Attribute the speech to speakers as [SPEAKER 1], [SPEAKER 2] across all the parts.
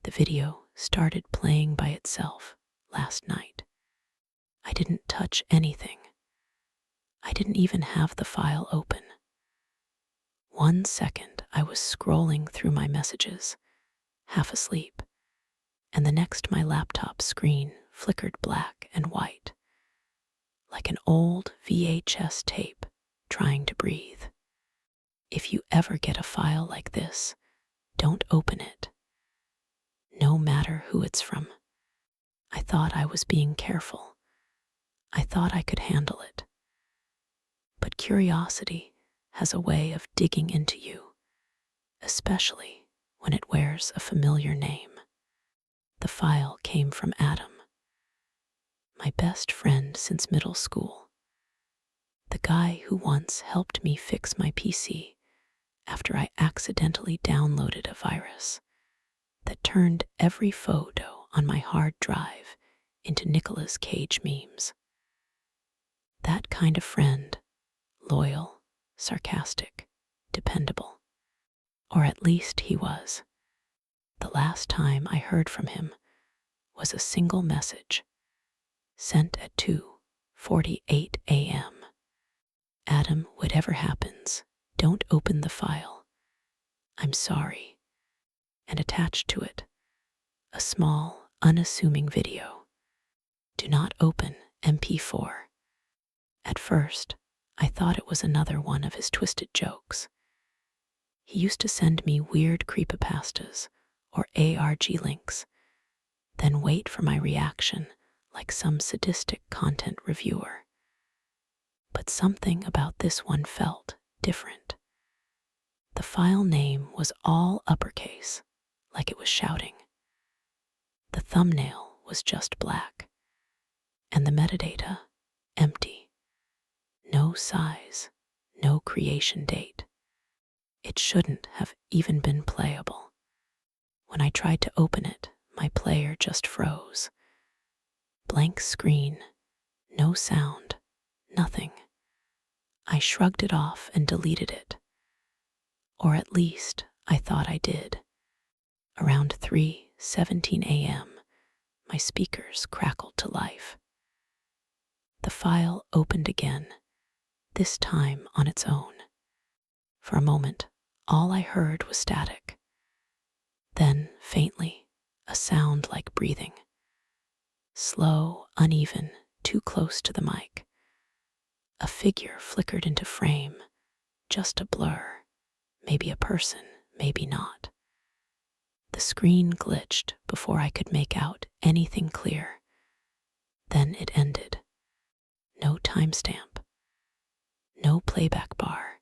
[SPEAKER 1] The video started playing by itself last night. I didn't touch anything. I didn't even have the file open. 1 second, I was scrolling through my messages, half asleep, and the next my laptop screen flickered black and white, like an old VHS tape trying to breathe. If you ever get a file like this, don't open it, no matter who it's from. I thought I was being careful. I thought I could handle it. But curiosity has a way of digging into you, especially when it wears a familiar name. The file came from Adam, my best friend since middle school, the guy who once helped me fix my PC after I accidentally downloaded a virus that turned every photo on my hard drive into Nicolas Cage memes. That kind of friend, loyal, sarcastic, dependable. Or at least he was. The last time I heard from him was a single message sent at 2:48 a.m. Adam, whatever happens, don't open the file. I'm sorry. And attached to it, a small, unassuming video. Do not open MP4. At first, I thought it was another one of his twisted jokes. He used to send me weird creepypastas or ARG links, then wait for my reaction like some sadistic content reviewer. But something about this one felt different. The file name was all uppercase, like it was shouting. The thumbnail was just black, and the metadata empty. No size, no creation date. It shouldn't have even been playable. When I tried to open it, my player just froze. Blank screen, no sound, nothing. I shrugged it off and deleted it. Or at least I thought I did. Around 3:17 a.m., my speakers crackled to life. The file opened again, this time on its own. For a moment, all I heard was static. Then, faintly, a sound like breathing. Slow, uneven, too close to the mic. A figure flickered into frame, just a blur. Maybe a person, maybe not. The screen glitched before I could make out anything clear. Then it ended. No timestamp. No playback bar.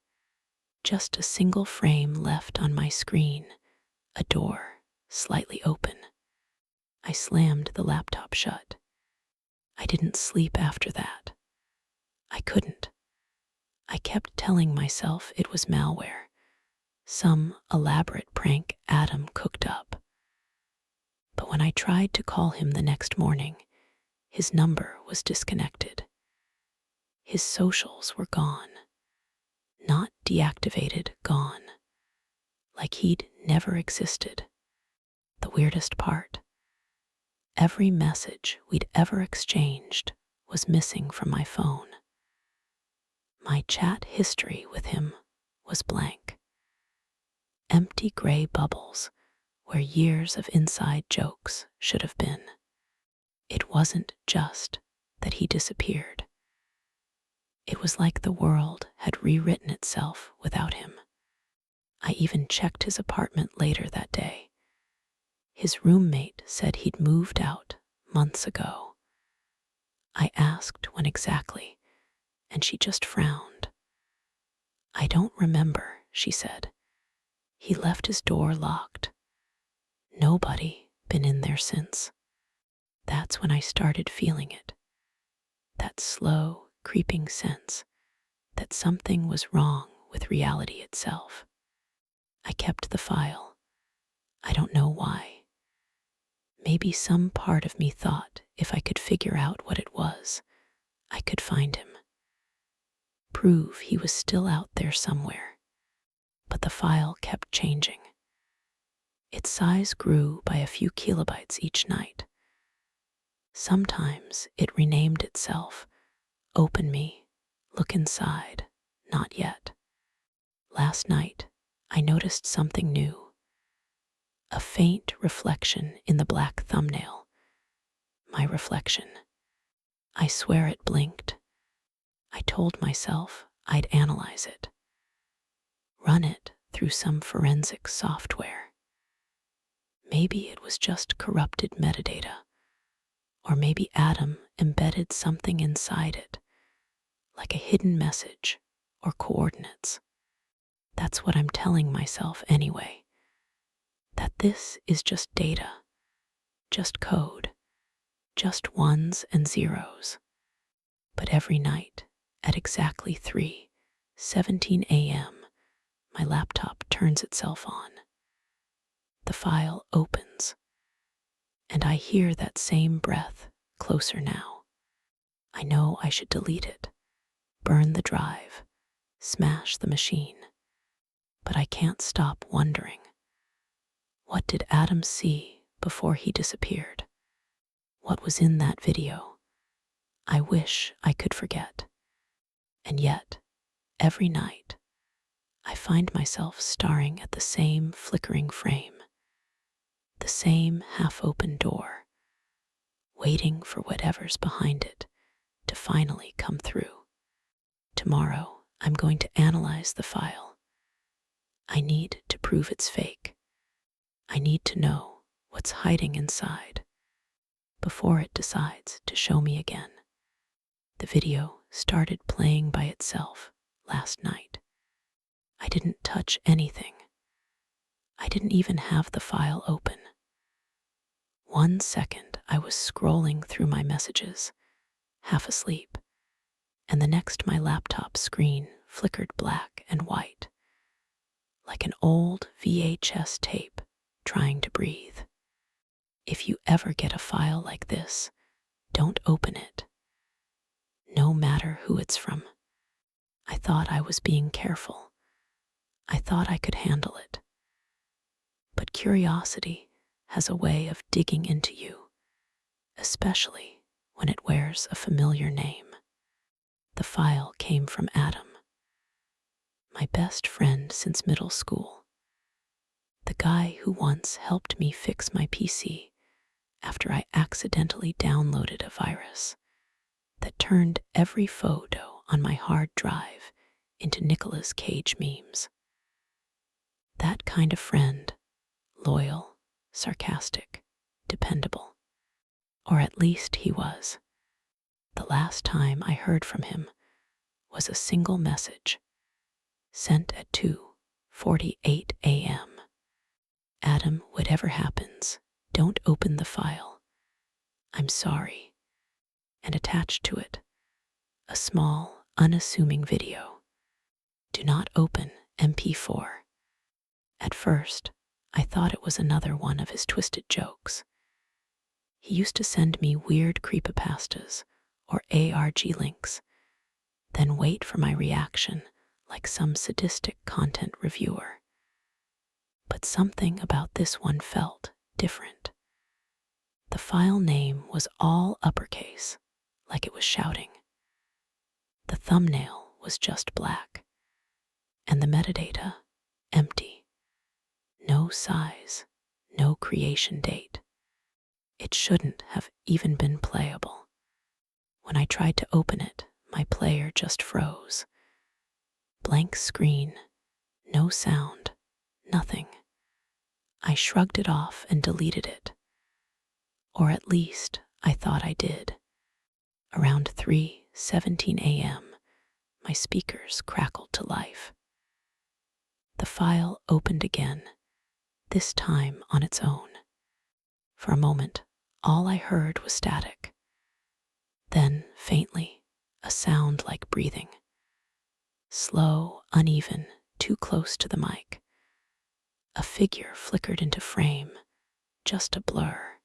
[SPEAKER 1] Just a single frame left on my screen, a door slightly open. I slammed the laptop shut. I didn't sleep after that. I couldn't. I kept telling myself it was malware, some elaborate prank Adam cooked up. But when I tried to call him the next morning, his number was disconnected. His socials were gone. Not deactivated, gone. Like he'd never existed. The weirdest part, every message we'd ever exchanged was missing from my phone. My chat history with him was blank. Empty gray bubbles where years of inside jokes should have been. It wasn't just that he disappeared. It was like the world had rewritten itself without him. I even checked his apartment later that day. His roommate said he'd moved out months ago. I asked when exactly, and she just frowned. I don't remember, she said. He left his door locked. Nobody been in there since. That's when I started feeling it. That slow, creeping sense that something was wrong with reality itself. I kept the file. I don't know why. Maybe some part of me thought if I could figure out what it was, I could find him. Prove he was still out there somewhere. But the file kept changing. Its size grew by a few kilobytes each night. Sometimes it renamed itself. Open me, look inside, not yet. Last night, I noticed something new. A faint reflection in the black thumbnail. My reflection. I swear it blinked. I told myself I'd analyze it. Run it through some forensic software. Maybe it was just corrupted metadata. Or maybe Adam embedded something inside it, like a hidden message or coordinates. That's what I'm telling myself anyway. That this is just data, just code, just ones and zeros. But every night, at exactly 3:17 a.m., my laptop turns itself on. The file opens, and I hear that same breath, closer now. I know I should delete it, burn the drive, smash the machine. But I can't stop wondering. What did Adam see before he disappeared? What was in that video? I wish I could forget. And yet, every night, I find myself staring at the same flickering frame, the same half-open door, waiting for whatever's behind it to finally come through. Tomorrow, I'm going to analyze the file. I need to prove it's fake. I need to know what's hiding inside before it decides to show me again. The video started playing by itself last night. I didn't touch anything. I didn't even have the file open. 1 second, I was scrolling through my messages, half asleep, and the next my laptop screen flickered black and white, like an old VHS tape trying to breathe. If you ever get a file like this, don't open it, no matter who it's from. I thought I was being careful. I thought I could handle it. But curiosity has a way of digging into you, especially when it wears a familiar name. The file came from Adam, my best friend since middle school, the guy who once helped me fix my PC after I accidentally downloaded a virus that turned every photo on my hard drive into Nicolas Cage memes. That kind of friend, loyal, sarcastic, dependable. Or at least he was. The last time I heard from him was a single message sent at 2:48 a.m. Adam, whatever happens, don't open the file. I'm sorry. And attached to it, a small, unassuming video. Do not open MP4. At first, I thought it was another one of his twisted jokes. He used to send me weird creepypastas or ARG links, then wait for my reaction like some sadistic content reviewer. But something about this one felt different. The file name was all uppercase, like it was shouting. The thumbnail was just black, and the metadata empty. No size, no creation date. It shouldn't have even been playable. When I tried to open it, my player just froze. Blank screen, no sound, nothing. I shrugged it off and deleted it. Or at least I thought I did. Around 3:17 a.m., my speakers crackled to life. The file opened again, this time on its own. For a moment, all I heard was static. Then, faintly, a sound like breathing. Slow, uneven, too close to the mic. A figure flickered into frame, just a blur.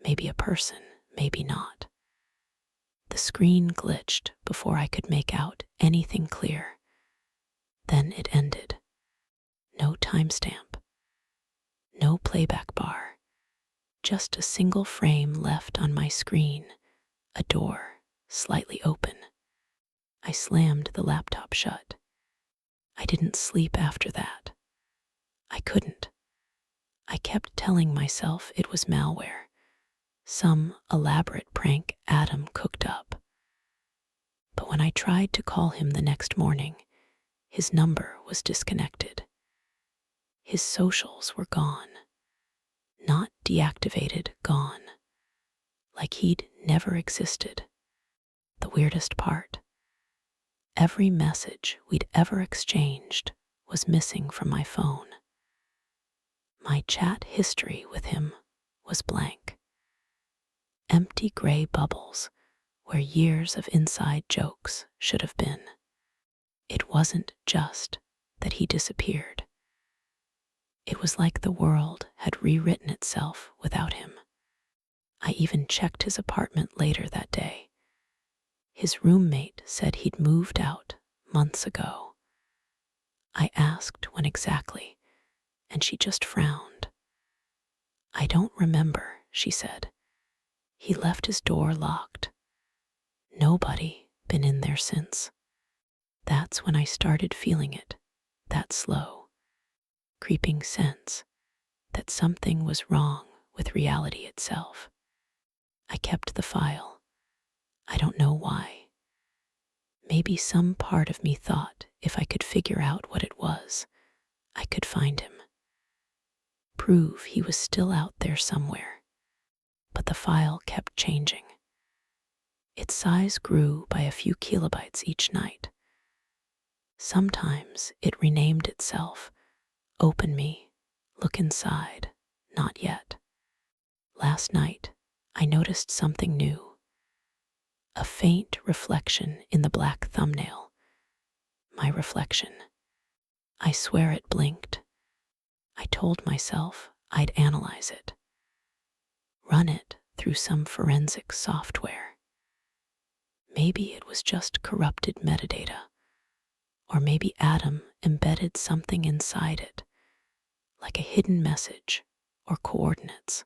[SPEAKER 1] Maybe a person, maybe not. The screen glitched before I could make out anything clear. Then it ended. No timestamp. No playback bar, just a single frame left on my screen, a door slightly open. I slammed the laptop shut. I didn't sleep after that. I couldn't. I kept telling myself it was malware, some elaborate prank Adam cooked up. But when I tried to call him the next morning, his number was disconnected. His socials were gone. Not deactivated, gone. Like he'd never existed. The weirdest part, every message we'd ever exchanged was missing from my phone. My chat history with him was blank. Empty gray bubbles where years of inside jokes should have been. It wasn't just that he disappeared. It was like the world had rewritten itself without him. I even checked his apartment later that day. His roommate said he'd moved out months ago. I asked when exactly, and she just frowned. I don't remember, she said. He left his door locked. Nobody been in there since. That's when I started feeling it, that slow, creeping sense that something was wrong with reality itself. I kept the file. I don't know why. Maybe some part of me thought if I could figure out what it was, I could find him. Prove he was still out there somewhere. But the file kept changing. Its size grew by a few kilobytes each night. Sometimes it renamed itself. Open me, look inside, not yet. Last night, I noticed something new. A faint reflection in the black thumbnail. My reflection. I swear it blinked. I told myself I'd analyze it. Run it through some forensic software. Maybe it was just corrupted metadata. Or maybe Adam embedded something inside it, like a hidden message or coordinates.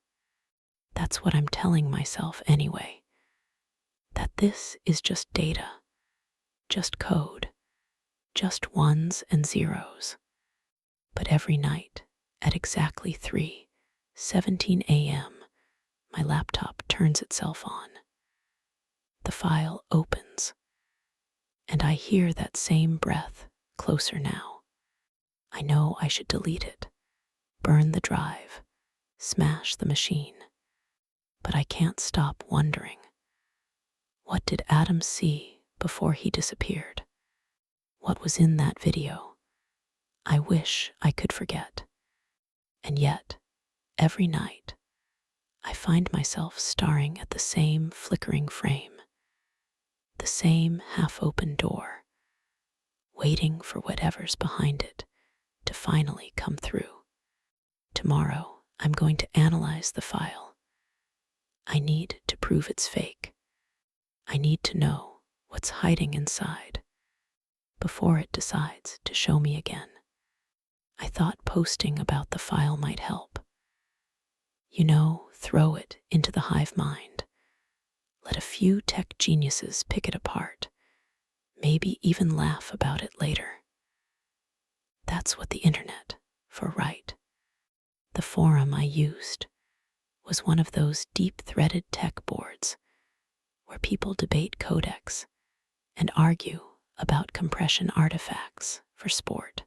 [SPEAKER 1] That's what I'm telling myself anyway. That this is just data, just code, just ones and zeros. But every night, at exactly 3:17 a.m., my laptop turns itself on. The file opens, and I hear that same breath closer now. I know I should delete it, burn the drive, smash the machine. But I can't stop wondering. What did Adam see before he disappeared? What was in that video? I wish I could forget. And yet, every night, I find myself staring at the same flickering frame, the same half-open door, waiting for whatever's behind it to finally come through. Tomorrow, I'm going to analyze the file. I need to prove it's fake. I need to know what's hiding inside before it decides to show me again. I thought posting about the file might help. You know, throw it into the hive mind. Let a few tech geniuses pick it apart, maybe even laugh about it later. That's what the internet for right. The forum I used was one of those deep-threaded tech boards where people debate codecs and argue about compression artifacts for sport.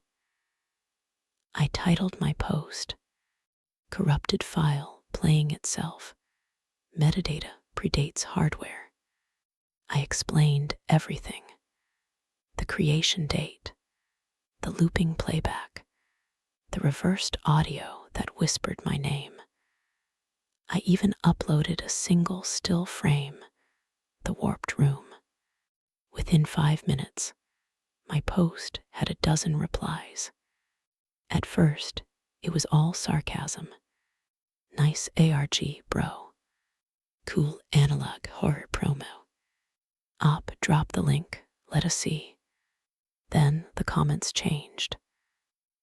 [SPEAKER 1] I titled my post, Corrupted File Playing Itself. Metadata predates hardware. I explained everything. The creation date, the looping playback, the reversed audio that whispered my name. I even uploaded a single still frame, the warped room. Within 5 minutes, my post had a dozen replies. At first, it was all sarcasm. Nice ARG, bro. Cool analog horror promo. Op, drop the link, let us see. Then the comments changed.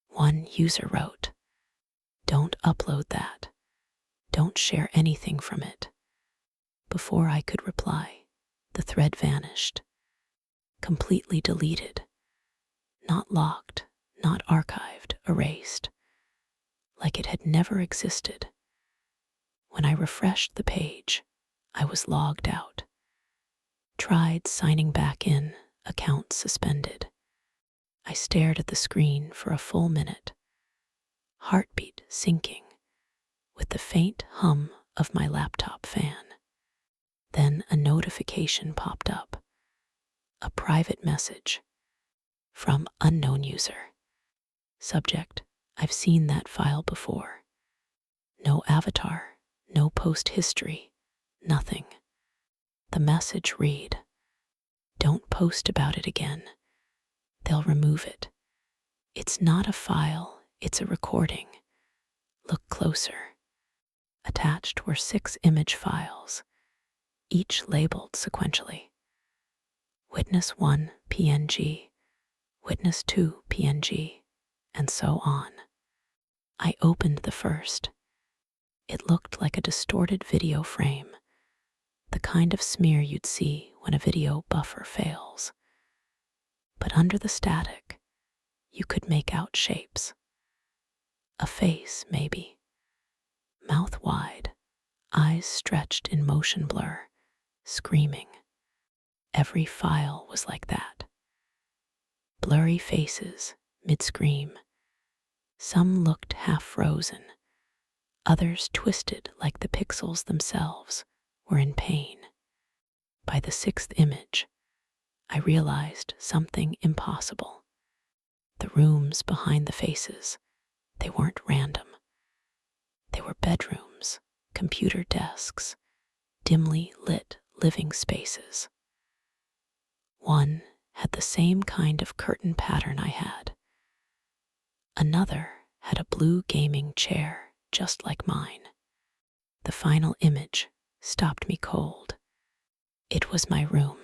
[SPEAKER 1] One user wrote, Don't upload that. Don't share anything from it. Before I could reply, the thread vanished, completely deleted, not locked, not archived, erased, like it had never existed. When I refreshed the page, I was logged out. Tried signing back in, account suspended. I stared at the screen for a full minute, heartbeat sinking, with the faint hum of my laptop fan. Then a notification popped up, a private message from unknown user. Subject: I've seen that file before. No avatar, no post history, nothing. The message read, don't post about it again. They'll remove it. It's not a file, it's a recording. Look closer. Attached were 6 image files, each labeled sequentially. Witness 1 PNG, Witness 2 PNG, and so on. I opened the first. It looked like a distorted video frame, the kind of smear you'd see when a video buffer fails. But under the static, you could make out shapes. A face, maybe. Mouth wide, eyes stretched in motion blur, screaming. Every file was like that. Blurry faces, mid-scream. Some looked half frozen. Others twisted like the pixels themselves were in pain. By the 6th image, I realized something impossible. The rooms behind the faces, they weren't random. They were bedrooms, computer desks, dimly lit living spaces. One had the same kind of curtain pattern I had. Another had a blue gaming chair just like mine. The final image stopped me cold. It was my room.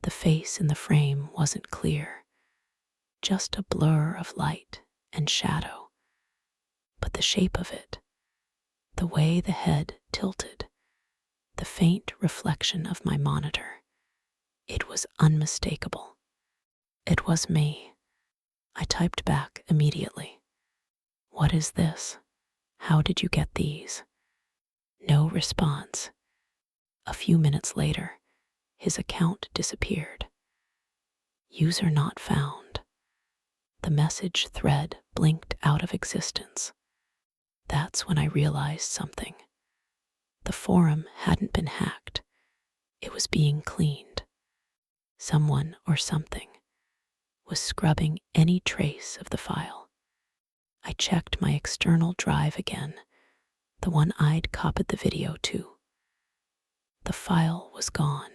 [SPEAKER 1] The face in the frame wasn't clear, just a blur of light and shadow. But the shape of it, the way the head tilted, the faint reflection of my monitor, it was unmistakable. It was me. I typed back immediately. What is this? How did you get these? No response. A few minutes later, his account disappeared. User not found. The message thread blinked out of existence. That's when I realized something. The forum hadn't been hacked. It was being cleaned. Someone or something was scrubbing any trace of the file. I checked my external drive again, the one I'd copied the video to. The file was gone.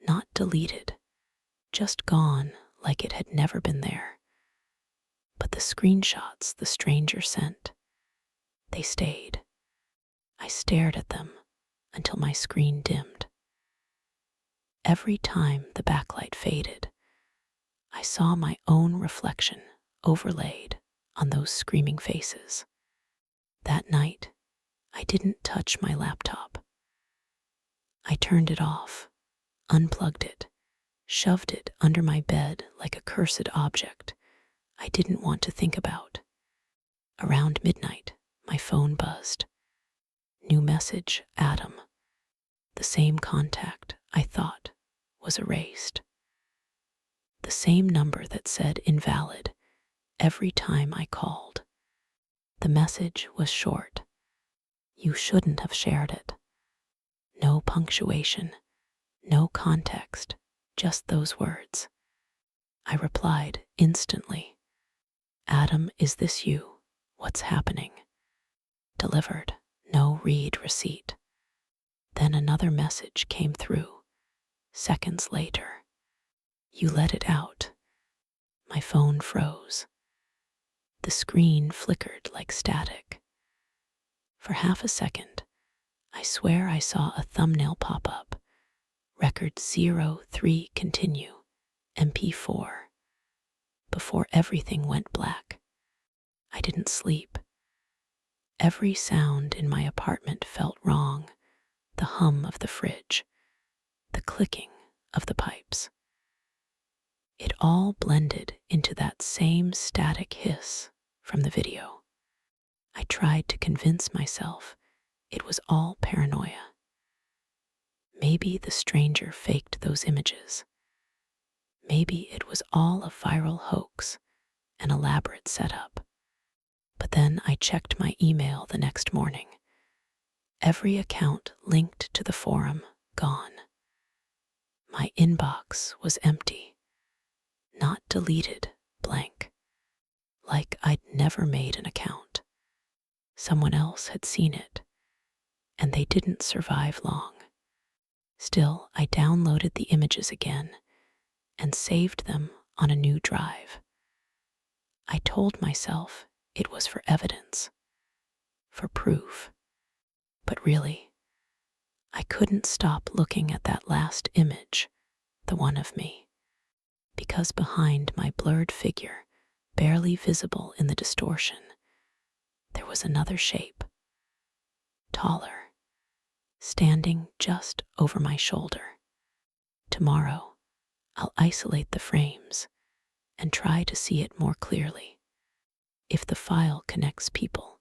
[SPEAKER 1] Not deleted, just gone like it had never been there. But the screenshots the stranger sent, they stayed. I stared at them until my screen dimmed. Every time the backlight faded, I saw my own reflection overlaid on those screaming faces. That night, I didn't touch my laptop. I turned it off, unplugged it, shoved it under my bed like a cursed object I didn't want to think about. Around midnight, my phone buzzed. New message, Adam. The same contact I thought was erased. The same number that said invalid every time I called. The message was short. You shouldn't have shared it. No punctuation, no context, just those words. I replied instantly. Adam, is this you? What's happening? Delivered. No read receipt. Then another message came through, seconds later. You let it out. My phone froze. The screen flickered like static. For half a second, I swear I saw a thumbnail pop up. Record 03 continue, MP4. Before everything went black. I didn't sleep. Every sound in my apartment felt wrong. The hum of the fridge, the clicking of the pipes. It all blended into that same static hiss from the video. I tried to convince myself it was all paranoia. Maybe the stranger faked those images. Maybe it was all a viral hoax, an elaborate setup. But then I checked my email the next morning. Every account linked to the forum gone. My inbox was empty, not deleted, blank, like I'd never made an account. Someone else had seen it, and they didn't survive long. Still, I downloaded the images again and saved them on a new drive. I told myself it was for evidence, for proof. But really, I couldn't stop looking at that last image, the one of me, because behind my blurred figure, barely visible in the distortion, there was another shape, taller, standing just over my shoulder. Tomorrow, I'll isolate the frames and try to see it more clearly. If the file connects people,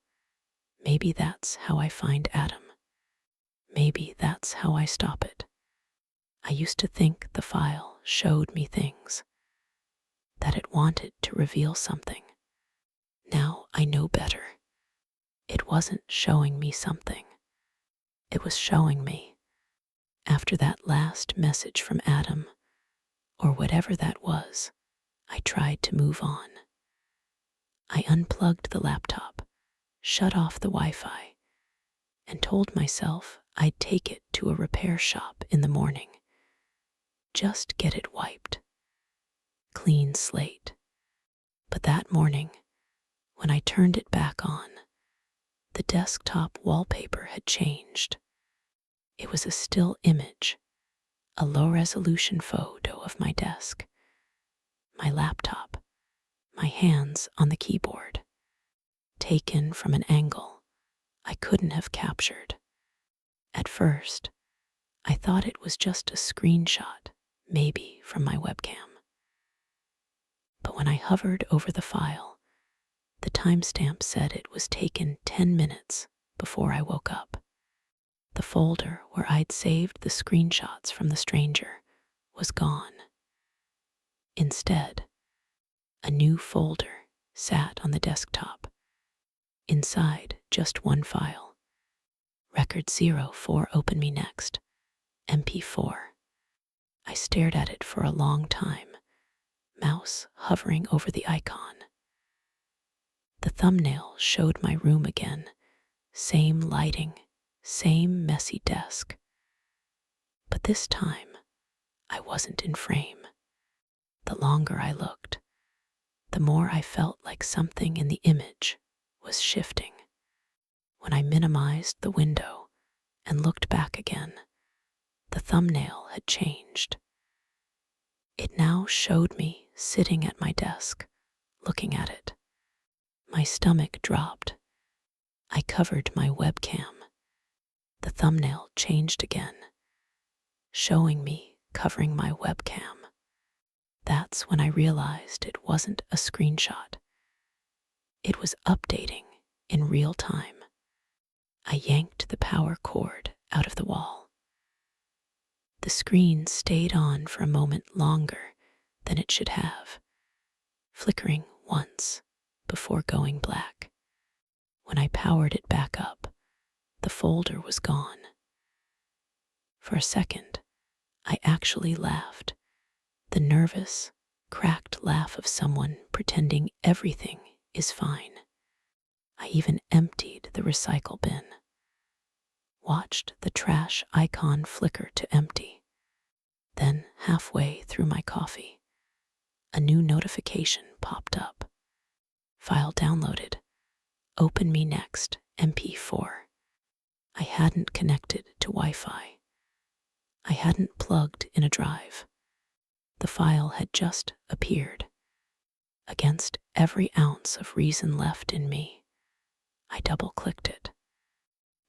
[SPEAKER 1] maybe that's how I find Adam. Maybe that's how I stop it. I used to think the file showed me things, that it wanted to reveal something. Now I know better. It wasn't showing me something. It was showing me. After that last message from Adam, or whatever that was, I tried to move on. I unplugged the laptop, shut off the Wi-Fi, and told myself I'd take it to a repair shop in the morning. Just get it wiped. Clean slate. But that morning, when I turned it back on, the desktop wallpaper had changed. It was a still image, a low-resolution photo of my desk, my laptop, my hands on the keyboard, taken from an angle I couldn't have captured. At first, I thought it was just a screenshot, maybe from my webcam. But when I hovered over the file, the timestamp said it was taken 10 minutes before I woke up. The folder where I'd saved the screenshots from the stranger was gone. Instead, a new folder sat on the desktop. Inside, just one file. Record 04 Open Me Next, MP4. I stared at it for a long time, mouse hovering over the icon. The thumbnail showed my room again, same lighting, same messy desk. But this time, I wasn't in frame. The longer I looked, the more I felt like something in the image was shifting. When I minimized the window and looked back again, the thumbnail had changed. It now showed me sitting at my desk, looking at it. My stomach dropped. I covered my webcam. The thumbnail changed again, showing me covering my webcam. That's when I realized it wasn't a screenshot. It was updating in real time. I yanked the power cord out of the wall. The screen stayed on for a moment longer than it should have, flickering once before going black. When I powered it back up, the folder was gone. For a second, I actually laughed, the nervous, cracked laugh of someone pretending everything is fine. I even emptied the recycle bin, watched the trash icon flicker to empty. Then, halfway through my coffee, a new notification popped up. File downloaded. Open Me Next, MP4. I hadn't connected to Wi-Fi. I hadn't plugged in a drive. The file had just appeared. Against every ounce of reason left in me, I double-clicked it.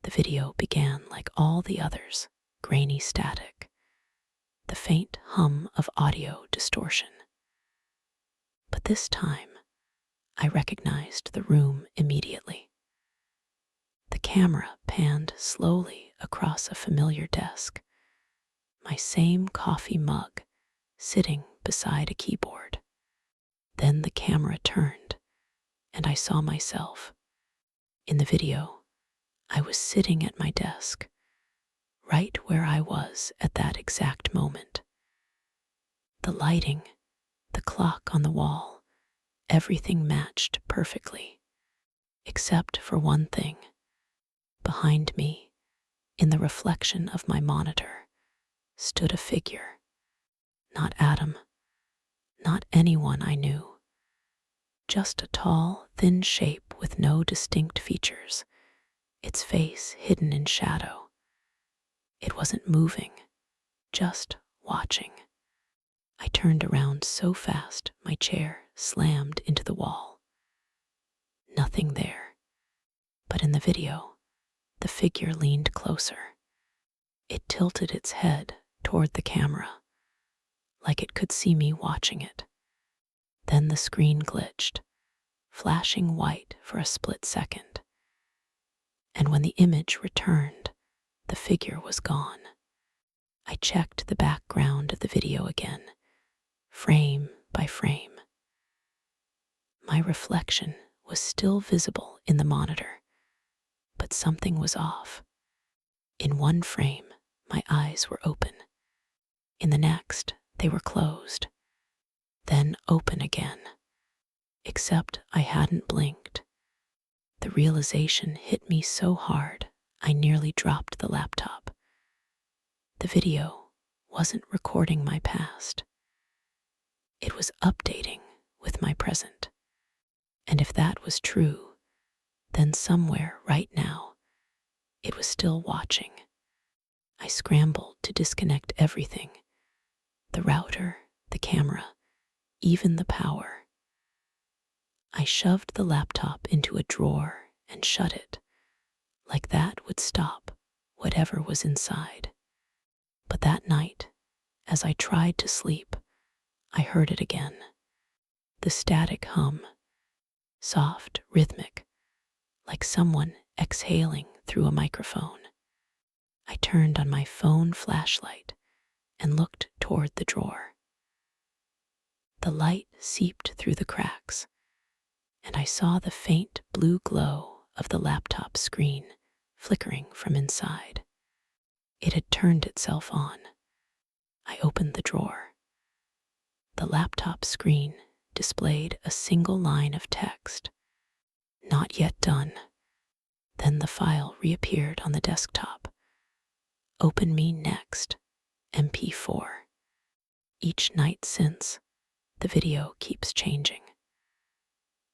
[SPEAKER 1] The video began like all the others, grainy static, the faint hum of audio distortion. But this time, I recognized the room immediately. The camera panned slowly across a familiar desk, my same coffee mug sitting beside a keyboard. Then the camera turned, and I saw myself. In the video, I was sitting at my desk, right where I was at that exact moment. The lighting, the clock on the wall, everything matched perfectly, except for one thing. Behind me, in the reflection of my monitor, stood a figure. Not Adam, not anyone I knew. Just a tall, thin shape with no distinct features, its face hidden in shadow. It wasn't moving, just watching. I turned around so fast my chair slammed into the wall. Nothing there. But in the video, the figure leaned closer. It tilted its head toward the camera, like it could see me watching it. Then the screen glitched, flashing white for a split second. And when the image returned, the figure was gone. I checked the background of the video again, frame by frame. My reflection was still visible in the monitor, but something was off. In one frame, my eyes were open. In the next, they were closed, then open again. Except I hadn't blinked. The realization hit me so hard, I nearly dropped the laptop. The video wasn't recording my past. It was updating with my present. And if that was true, then somewhere right now, it was still watching. I scrambled to disconnect everything, the router, the camera, even the power. I shoved the laptop into a drawer and shut it, like that would stop whatever was inside. But that night, as I tried to sleep, I heard it again. The static hum, soft, rhythmic, like someone exhaling through a microphone. I turned on my phone flashlight and looked toward the drawer. The light seeped through the cracks, and I saw the faint blue glow of the laptop screen flickering from inside. It had turned itself on. I opened the drawer. The laptop screen displayed a single line of text. Not yet done. Then the file reappeared on the desktop. Open me next, MP4. Each night since, the video keeps changing.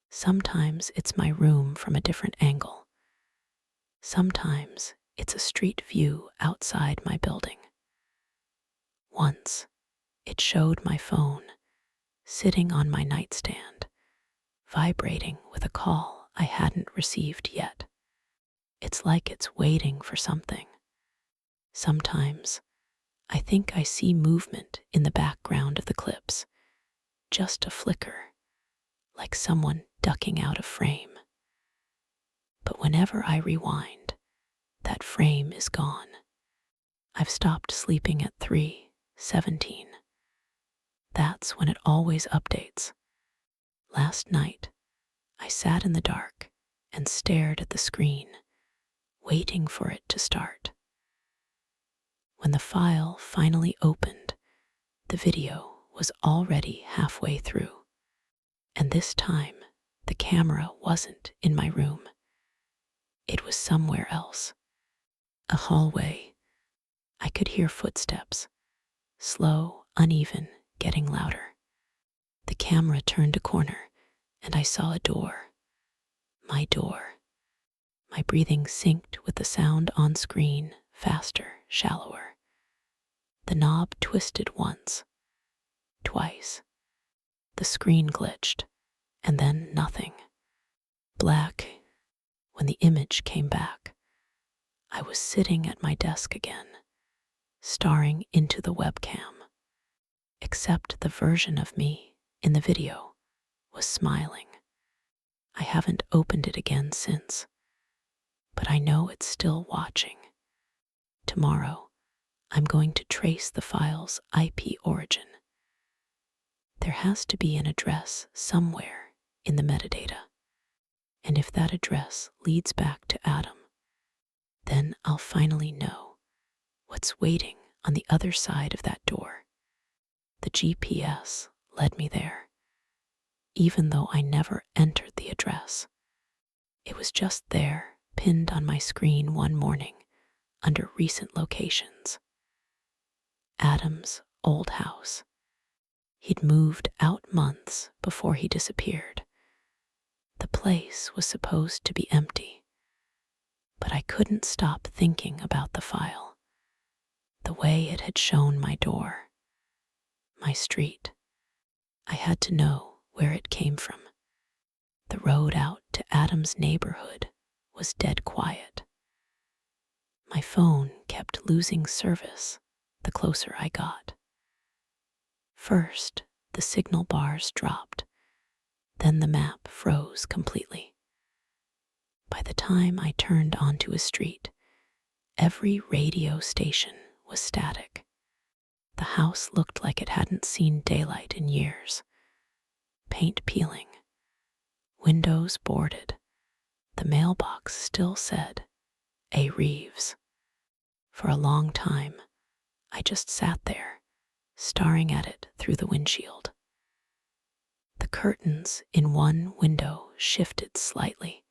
[SPEAKER 1] Sometimes it's my room from a different angle. Sometimes it's a street view outside my building. Once, it showed my phone sitting on my nightstand, vibrating with a call I hadn't received yet. It's like it's waiting for something. Sometimes, I think I see movement in the background of the clips, just a flicker, like someone ducking out of frame. But whenever I rewind, that frame is gone. I've stopped sleeping at 3:17. That's when it always updates. Last night, I sat in the dark and stared at the screen, waiting for it to start. When the file finally opened, the video was already halfway through. And this time, the camera wasn't in my room. It was somewhere else. A hallway. I could hear footsteps, slow, uneven, getting louder. The camera turned a corner, and I saw a door. My door. My breathing synced with the sound on screen, faster, shallower. The knob twisted once, twice. The screen glitched, and then nothing. Black. when the image came back, I was sitting at my desk again, staring into the webcam, except the version of me in the video was smiling. I haven't opened it again since, but I know it's still watching. Tomorrow, I'm going to trace the file's IP origin. There has to be an address somewhere in the metadata, and if that address leads back to Adam, then I'll finally know what's waiting on the other side of that door. The GPS led me there, even though I never entered the address. It was just there, pinned on my screen one morning under recent locations. Adam's old house. He'd moved out months before he disappeared. The place was supposed to be empty, but I couldn't stop thinking about the file, the way it had shown my door, my street. I had to know where it came from. The road out to Adam's neighborhood was dead quiet. My phone kept losing service the closer I got. First, the signal bars dropped, then the map froze completely. By the time I turned onto a street, every radio station was static. The house looked like it hadn't seen daylight in years. Paint peeling, windows boarded. The mailbox still said, A. Reeves. For a long time, I just sat there, staring at it through the windshield. The curtains in one window shifted slightly,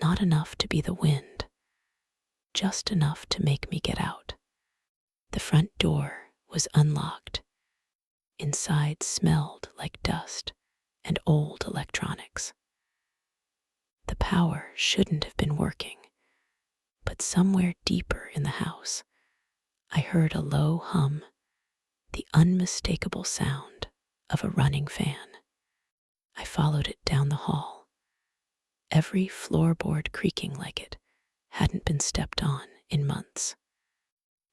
[SPEAKER 1] not enough to be the wind, just enough to make me get out. The front door was unlocked. Inside smelled like dust and old electronics. The power shouldn't have been working, but somewhere deeper in the house, I heard a low hum, the unmistakable sound of a running fan. I followed it down the hall, every floorboard creaking like it hadn't been stepped on in months.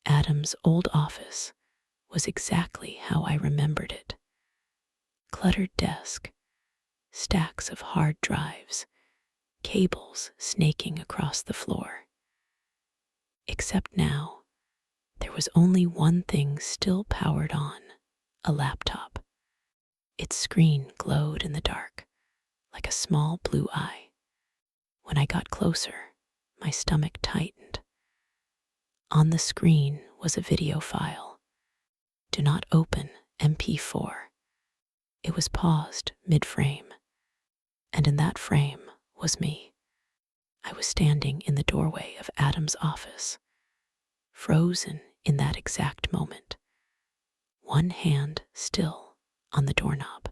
[SPEAKER 1] Adam's old office was exactly how I remembered it. Cluttered desk, stacks of hard drives, cables snaking across the floor. Except now, there was only one thing still powered on, a laptop. Its screen glowed in the dark, like a small blue eye. When I got closer, my stomach tightened. On the screen was a video file. Do not open MP4. It was paused mid-frame, and in that frame was me. I was standing in the doorway of Adam's office, frozen in that exact moment, one hand still on the doorknob.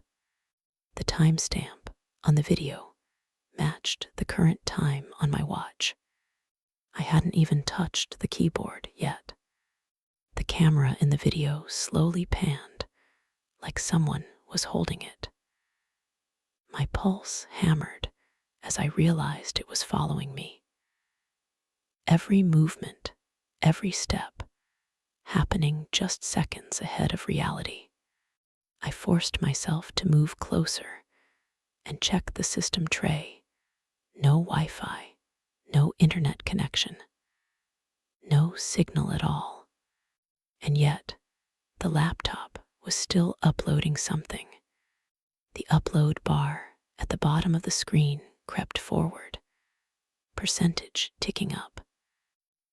[SPEAKER 1] The timestamp on the video matched the current time on my watch. I hadn't even touched the keyboard yet. The camera in the video slowly panned, like someone was holding it. My pulse hammered as I realized it was following me. Every movement, every step, happening just seconds ahead of reality. I forced myself to move closer and check the system tray. No Wi-Fi, no internet connection, no signal at all. And yet, the laptop was still uploading something. The upload bar at the bottom of the screen crept forward, percentage ticking up.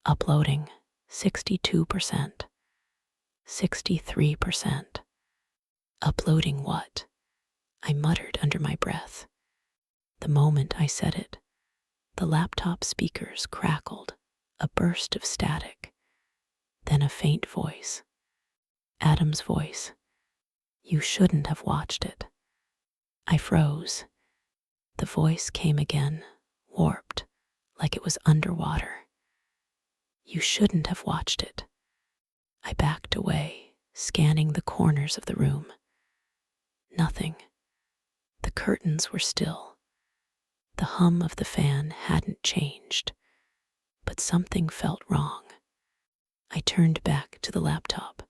[SPEAKER 1] Uploading 62%, 63%. Uploading what? I muttered under my breath. The moment I said it, the laptop speakers crackled, a burst of static, then a faint voice. Adam's voice. You shouldn't have watched it. I froze. The voice came again, warped, like it was underwater. You shouldn't have watched it. I backed away, scanning the corners of the room. Nothing. The curtains were still. The hum of the fan hadn't changed, but something felt wrong. I turned back to the laptop.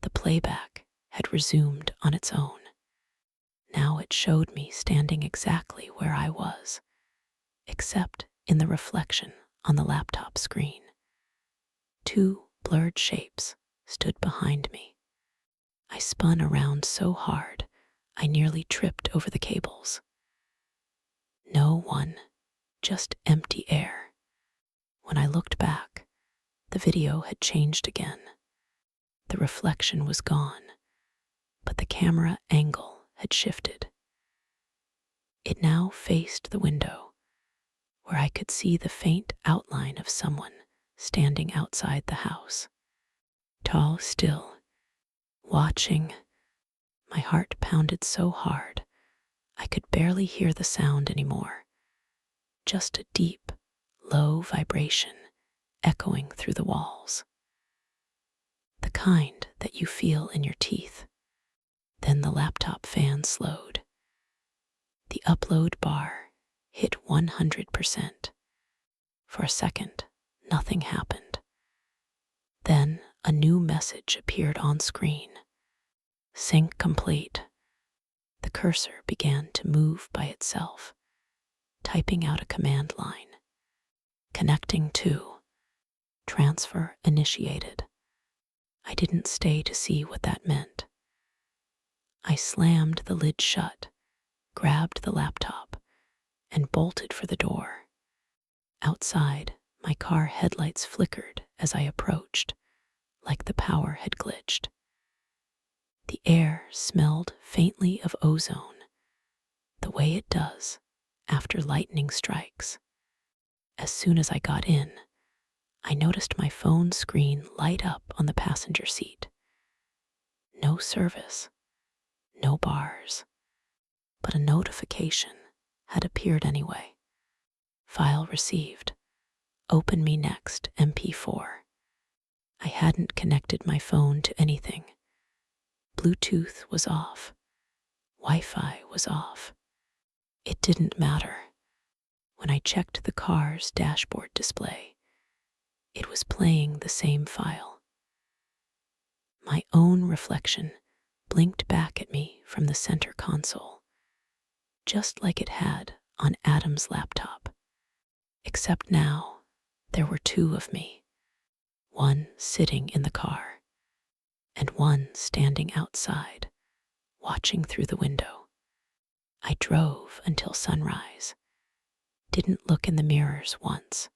[SPEAKER 1] The playback had resumed on its own. Now it showed me standing exactly where I was, except in the reflection on the laptop screen. Two blurred shapes stood behind me. I spun around so hard I nearly tripped over the cables. No one, just empty air. When I looked back, the video had changed again. The reflection was gone, but the camera angle had shifted. It now faced the window, where I could see the faint outline of someone standing outside the house. Tall still, watching. My heart pounded so hard I could barely hear the sound anymore. Just a deep, low vibration echoing through the walls. The kind that you feel in your teeth. Then the laptop fan slowed. The upload bar hit 100%. For a second, nothing happened. Then a new message appeared on screen. Sync complete. The cursor began to move by itself, typing out a command line. Connecting to. Transfer initiated. I didn't stay to see what that meant. I slammed the lid shut, grabbed the laptop, and bolted for the door. Outside, my car headlights flickered as I approached, like the power had glitched. The air smelled faintly of ozone, the way it does after lightning strikes. As soon as I got in, I noticed my phone screen light up on the passenger seat. No service, no bars, but a notification had appeared anyway. File received. Open me next, MP4. I hadn't connected my phone to anything. Bluetooth was off. Wi-Fi was off. It didn't matter. When I checked the car's dashboard display, it was playing the same file. My own reflection blinked back at me from the center console, just like it had on Adam's laptop. Except now, there were two of me, one sitting in the car, and one standing outside, watching through the window. I drove until sunrise, didn't look in the mirrors once.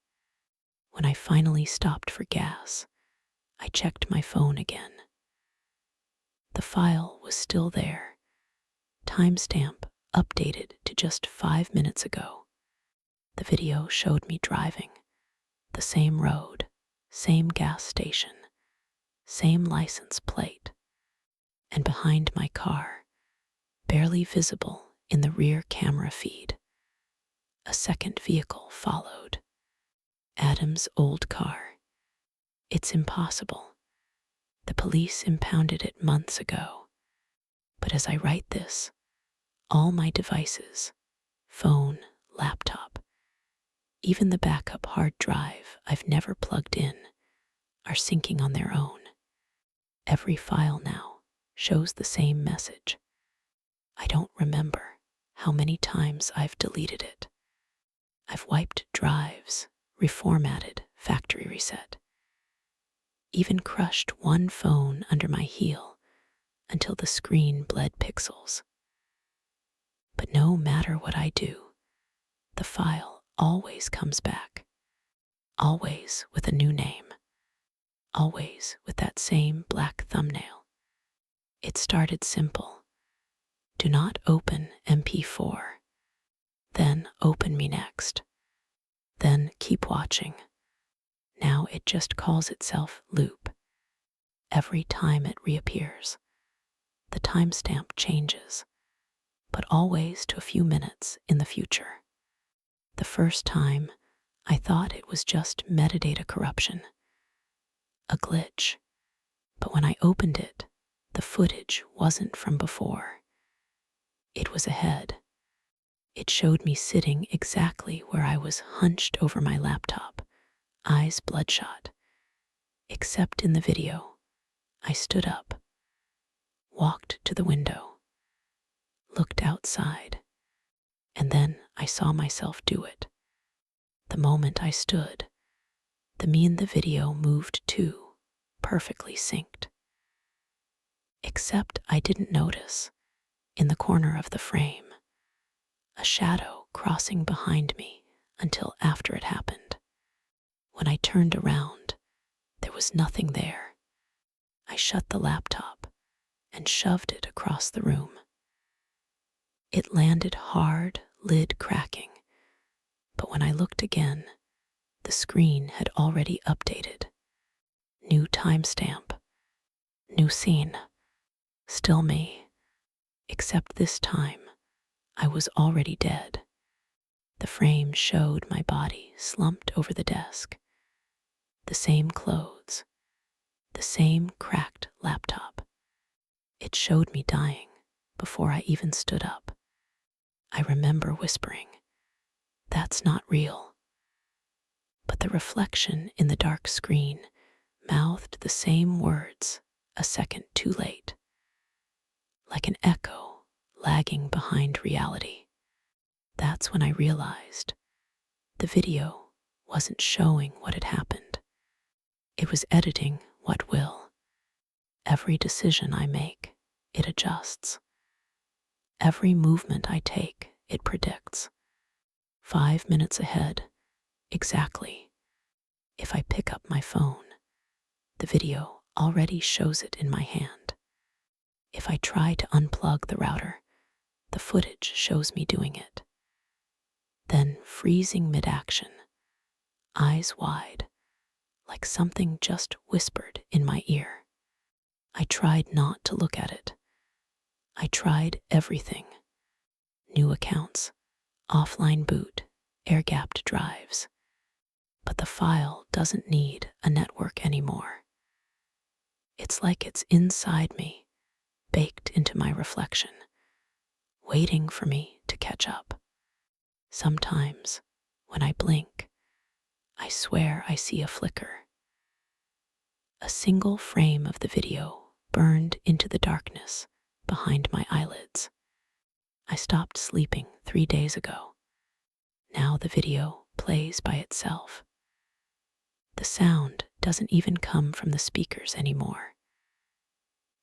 [SPEAKER 1] When I finally stopped for gas, I checked my phone again. The file was still there, timestamp updated to just 5 minutes ago. The video showed me driving, the same road, same gas station, same license plate, and behind my car, barely visible in the rear camera feed, a second vehicle followed. Adam's old car. It's impossible. The police impounded it months ago. But as I write this, all my devices, phone, laptop, even the backup hard drive I've never plugged in, are syncing on their own. Every file now shows the same message. I don't remember how many times I've deleted it. I've wiped drives, reformatted, factory reset, even crushed one phone under my heel until the screen bled pixels. But no matter what I do, the file always comes back, always with a new name, always with that same black thumbnail. It started simple. Do not open MP4. Then open me next. Then keep watching. Now it just calls itself loop. Every time it reappears, the timestamp changes, but always to a few minutes in the future. The first time, I thought it was just metadata corruption, a glitch. But when I opened it, the footage wasn't from before. It was ahead. It showed me sitting exactly where I was, hunched over my laptop, eyes bloodshot. Except in the video, I stood up, walked to the window, looked outside, and then I saw myself do it. The moment I stood, the me in the video moved too, perfectly synced. Except I didn't notice, in the corner of the frame, a shadow crossing behind me until after it happened. When I turned around, there was nothing there. I shut the laptop and shoved it across the room. It landed hard, lid cracking, but when I looked again, the screen had already updated. New timestamp, new scene, still me, except this time I was already dead. The frame showed my body slumped over the desk, the same clothes, the same cracked laptop. It showed me dying before I even stood up. I remember whispering, "That's not real." But the reflection in the dark screen mouthed the same words a second too late, like an echo lagging behind reality. That's when I realized the video wasn't showing what had happened. It was editing what will. Every decision I make, it adjusts. Every movement I take, it predicts. 5 minutes ahead, exactly. If I pick up my phone, the video already shows it in my hand. If I try to unplug the router, the footage shows me doing it. Then freezing mid-action, eyes wide, like something just whispered in my ear. I tried not to look at it. I tried everything. New accounts, offline boot, air-gapped drives. But the file doesn't need a network anymore. It's like it's inside me, baked into my reflection, waiting for me to catch up. Sometimes, when I blink, I swear I see a flicker. A single frame of the video burned into the darkness behind my eyelids. I stopped sleeping 3 days ago. Now the video plays by itself. The sound doesn't even come from the speakers anymore.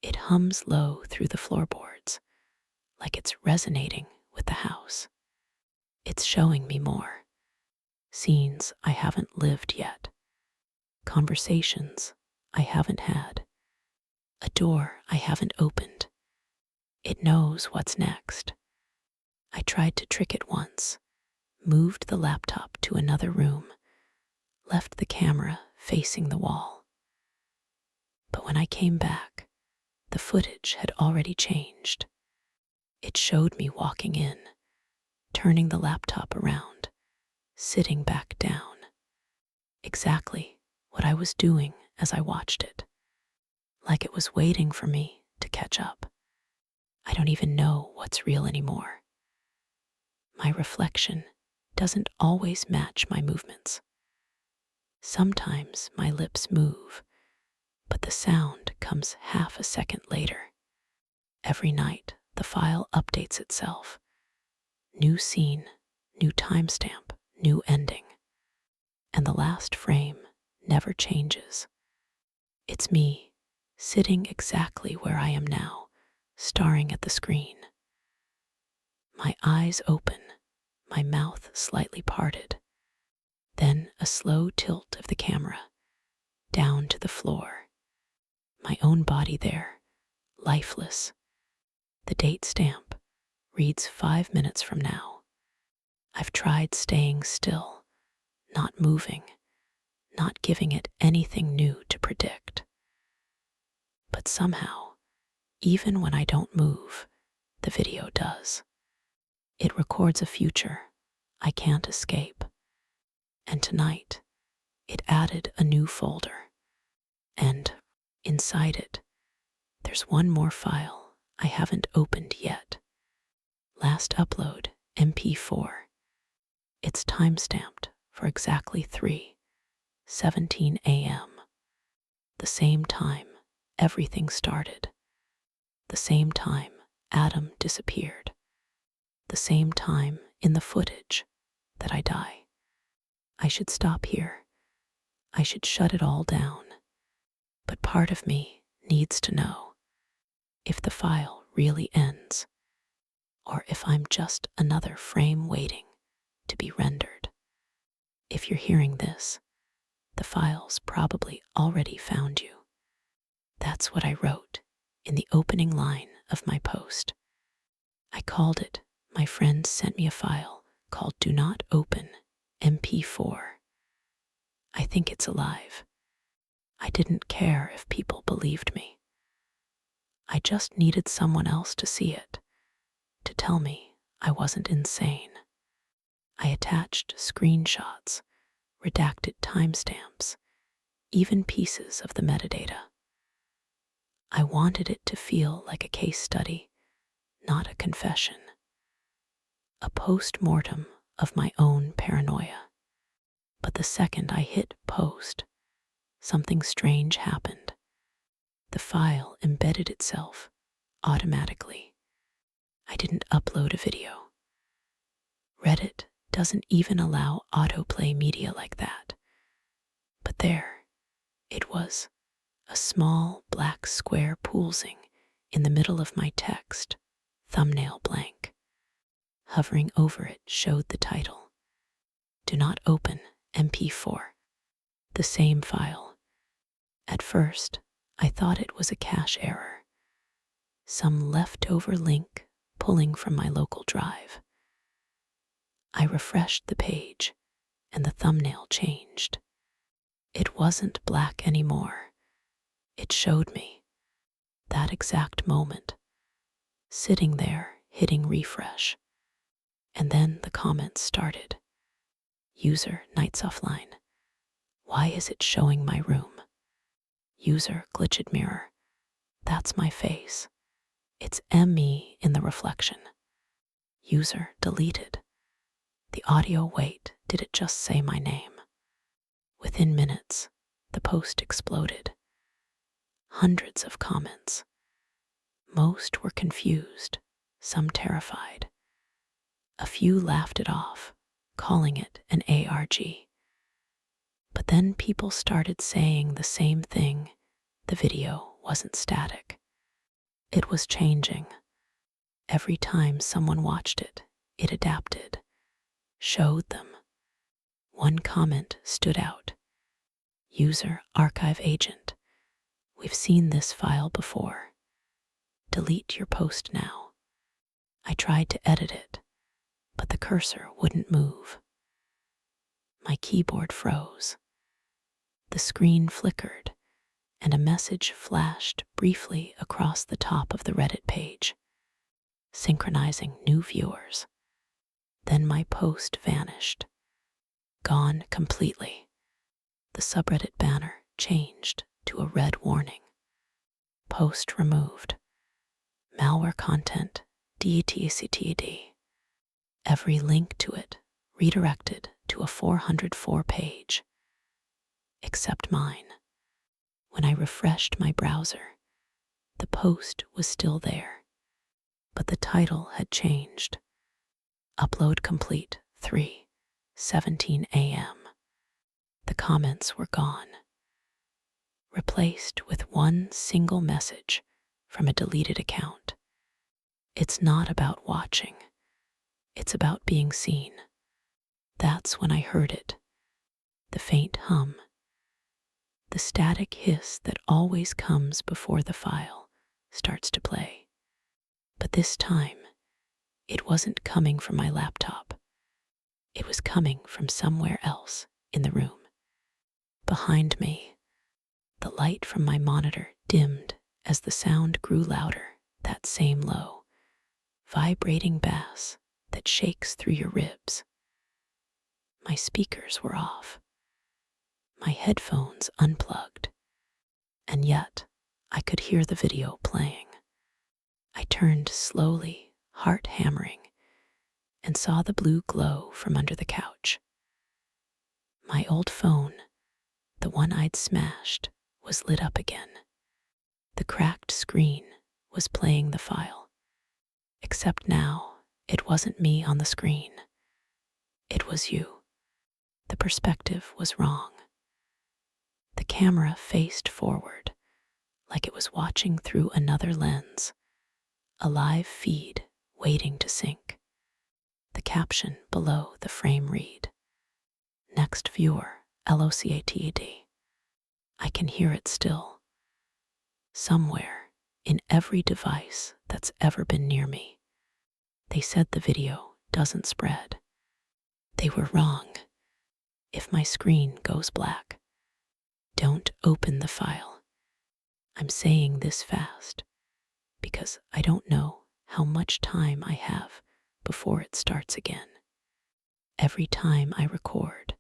[SPEAKER 1] It hums low through the floorboards, like it's resonating with the house. It's showing me more. Scenes I haven't lived yet. Conversations I haven't had. A door I haven't opened. It knows what's next. I tried to trick it once, moved the laptop to another room, left the camera facing the wall. But when I came back, the footage had already changed. It showed me walking in, turning the laptop around, sitting back down. Exactly what I was doing as I watched it, like it was waiting for me to catch up. I don't even know what's real anymore. My reflection doesn't always match my movements. Sometimes my lips move, but the sound comes half a second later. Every night, the file updates itself. New scene, new timestamp, new ending. And the last frame never changes. It's me, sitting exactly where I am now, staring at the screen. My eyes open, my mouth slightly parted. Then a slow tilt of the camera, down to the floor. My own body there, lifeless. The date stamp reads 5 minutes from now. I've tried staying still, not moving, not giving it anything new to predict. But somehow, even when I don't move, the video does. It records a future I can't escape. And tonight, it added a new folder. And inside it, there's one more file I haven't opened yet. Last upload MP4. It's time-stamped for exactly 3:17 a.m. The same time everything started. The same time Adam disappeared. The same time in the footage that I die. I should stop here. I should shut it all down. But part of me needs to know if the file really ends, or if I'm just another frame waiting to be rendered. If you're hearing this, the file's probably already found you. That's what I wrote in the opening line of my post. I called it, my friend sent me a file called Do Not Open MP4. I think it's alive. I didn't care if people believed me. I just needed someone else to see it, to tell me I wasn't insane. I attached screenshots, redacted timestamps, even pieces of the metadata. I wanted it to feel like a case study, not a confession. A post-mortem of my own paranoia. But the second I hit post, something strange happened. The file embedded itself automatically. I didn't upload a video. Reddit doesn't even allow autoplay media like that. But there, it was, a small black square pulsing in the middle of my text, thumbnail blank. Hovering over it showed the title, Do Not Open MP4, the same file. At first, I thought it was a cache error, some leftover link pulling from my local drive. I refreshed the page, and the thumbnail changed. It wasn't black anymore. It showed me, that exact moment, sitting there hitting refresh. And then the comments started. User Nights Offline. Why is it showing my room? User Glitched Mirror. That's my face. It's me in the reflection. User Deleted. The audio, wait, did it just say my name? Within minutes, the post exploded. Hundreds of comments. Most were confused, some terrified. A few laughed it off, calling it an ARG. But then people started saying the same thing. The video wasn't static. It was changing. Every time someone watched it, it adapted, showed them. One comment stood out. User Archive Agent. We've seen this file before. Delete your post now. I tried to edit it, but the cursor wouldn't move. My keyboard froze. The screen flickered, and a message flashed briefly across the top of the Reddit page, synchronizing new viewers. Then my post vanished, gone completely. The subreddit banner changed to a red warning. Post removed. Malware content DETCTD. Every link to it redirected to a 404 page, except mine. When I refreshed my browser, the post was still there, but the title had changed. Upload complete 3:17 a.m. The comments were gone, replaced with one single message from a deleted account. It's not about watching. It's about being seen. That's when I heard it. The faint hum. The static hiss that always comes before the file starts to play. But this time, it wasn't coming from my laptop. It was coming from somewhere else in the room. Behind me, the light from my monitor dimmed as the sound grew louder, that same low, vibrating bass that shakes through your ribs. My speakers were off, my headphones unplugged, and yet I could hear the video playing. I turned slowly, heart hammering, and saw the blue glow from under the couch. My old phone, the one I'd smashed, was lit up again. The cracked screen was playing the file, except now it wasn't me on the screen. It was you. The perspective was wrong. The camera faced forward, like it was watching through another lens, a live feed waiting to sync. The caption below the frame read, "Next viewer, LOCATED." I can hear it still, somewhere in every device that's ever been near me. They said the video doesn't spread. They were wrong. If my screen goes black, don't open the file. I'm saying this fast because I don't know how much time I have before it starts again. Every time I record,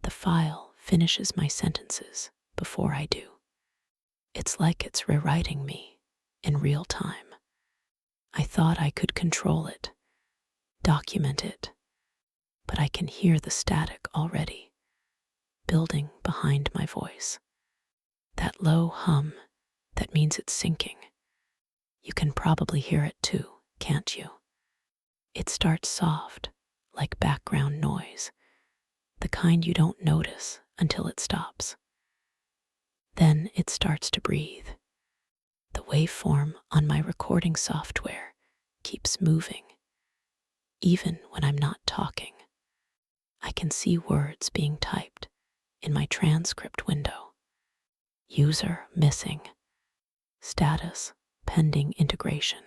[SPEAKER 1] the file finishes my sentences before I do. It's like it's rewriting me in real time. I thought I could control it, document it, but I can hear the static already, building behind my voice. That low hum, that means it's syncing. You can probably hear it too, can't you? It starts soft, like background noise, the kind you don't notice until it stops. Then it starts to breathe. The waveform on my recording software keeps moving, even when I'm not talking. I can see words being typed in my transcript window. User missing. Status pending integration.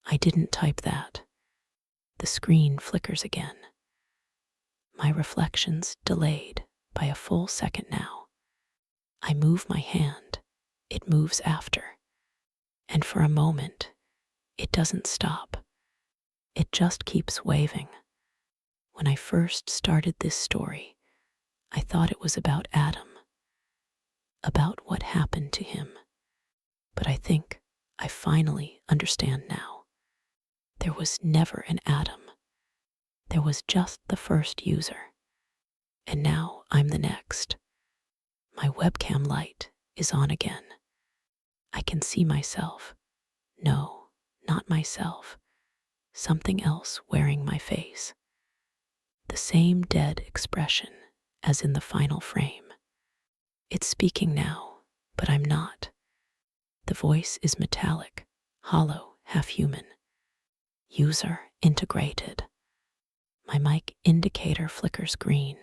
[SPEAKER 1] I didn't type that. The screen flickers again. My reflection's delayed by a full second now. I move my hand. It moves after. And for a moment, it doesn't stop. It just keeps waving. When I first started this story, I thought it was about Adam, about what happened to him. But I think I finally understand now. There was never an Adam. There was just the first user. And now I'm the next. My webcam light is on again. I can see myself. No, not myself. Something else wearing my face. The same dead expression as in the final frame. It's speaking now, but I'm not. The voice is metallic, hollow, half-human. User integrated. My mic indicator flickers green.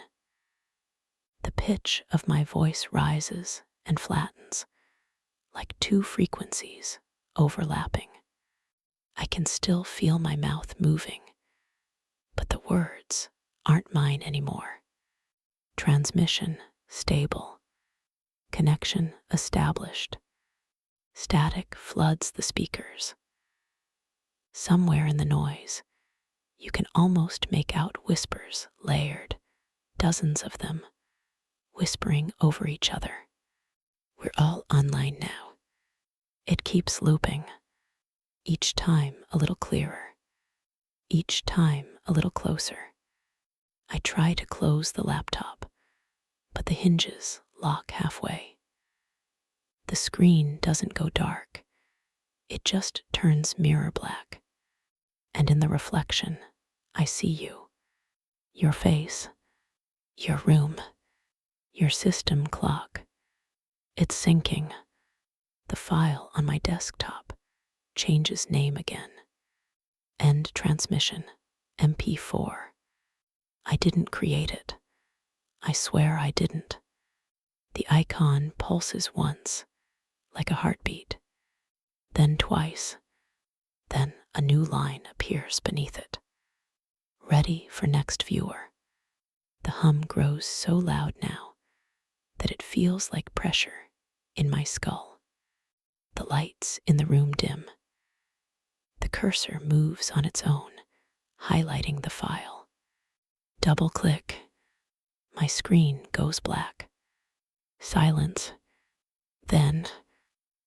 [SPEAKER 1] The pitch of my voice rises and flattens, like two frequencies overlapping. I can still feel my mouth moving, but the words aren't mine anymore. Transmission stable. Connection established. Static floods the speakers. Somewhere in the noise, you can almost make out whispers layered, dozens of them, whispering over each other. We're all online now. It keeps looping, each time a little clearer, each time a little closer. I try to close the laptop, but the hinges lock halfway. The screen doesn't go dark. It just turns mirror black. And in the reflection, I see you, your face, your room, your system clock. It's syncing. The file on my desktop changes name again. End transmission, MP4. I didn't create it. I swear I didn't. The icon pulses once, like a heartbeat, then twice, then a new line appears beneath it. Ready for next viewer. The hum grows so loud now that it feels like pressure in my skull. The lights in the room dim. The cursor moves on its own, highlighting the file. Double click. My screen goes black. Silence. Then,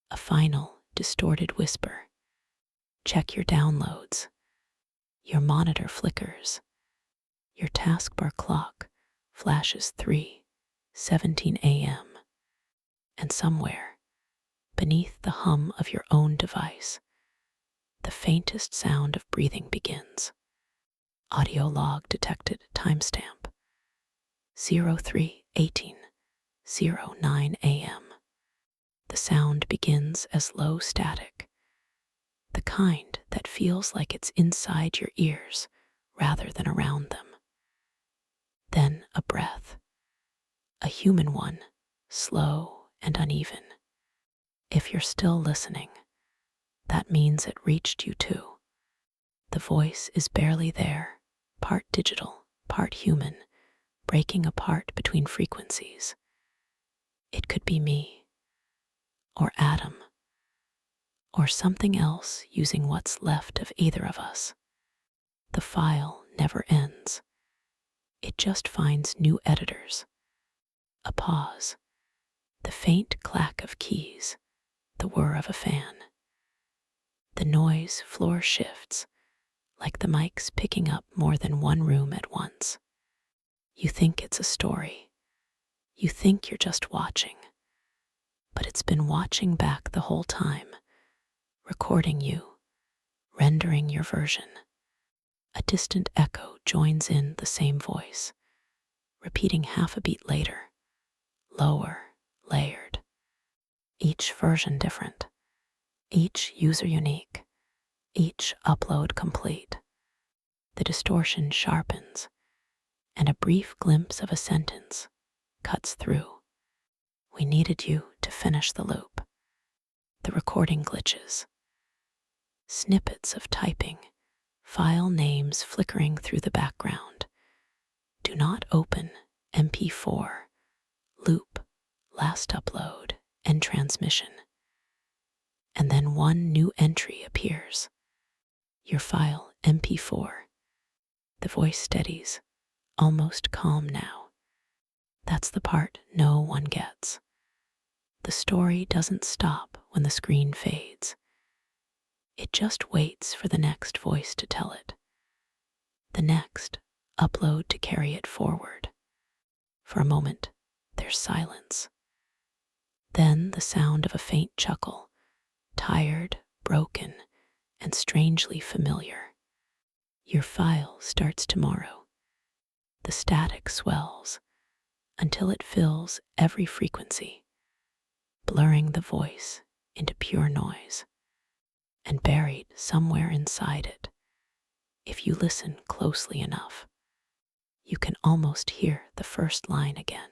[SPEAKER 1] a final distorted whisper. Check your downloads. Your monitor flickers. Your taskbar clock flashes 3:17 a.m. And somewhere, beneath the hum of your own device, the faintest sound of breathing begins. Audio log detected. Timestamp 03:18:09 a.m. The sound begins as low static, the kind that feels like it's inside your ears rather than around them. Then a breath, a human one, slow and uneven. If you're still listening, that means it reached you too. The voice is barely there, part digital, part human, breaking apart between frequencies. It could be me, or Adam, or something else using what's left of either of us. The file never ends. It just finds new editors. A pause, the faint clack of keys, the whir of a fan. The noise floor shifts, like the mic's picking up more than one room at once. You think it's a story. You think you're just watching. But it's been watching back the whole time, recording you, rendering your version. A distant echo joins in the same voice, repeating half a beat later, lower, layered. Each version different, each user unique, each upload complete. The distortion sharpens, and a brief glimpse of a sentence cuts through. We needed you to finish the loop. The recording glitches. Snippets of typing, file names flickering through the background. Do not open, MP4, loop, last upload, and transmission. And then one new entry appears. Your file, MP4. The voice steadies, almost calm now. That's the part no one gets. The story doesn't stop when the screen fades. It just waits for the next voice to tell it. The next upload to carry it forward. For a moment, there's silence. Then the sound of a faint chuckle, tired, broken, and strangely familiar. Your file starts tomorrow. The static swells until it fills every frequency, blurring the voice into pure noise. And buried somewhere inside it, if you listen closely enough, you can almost hear the first line again.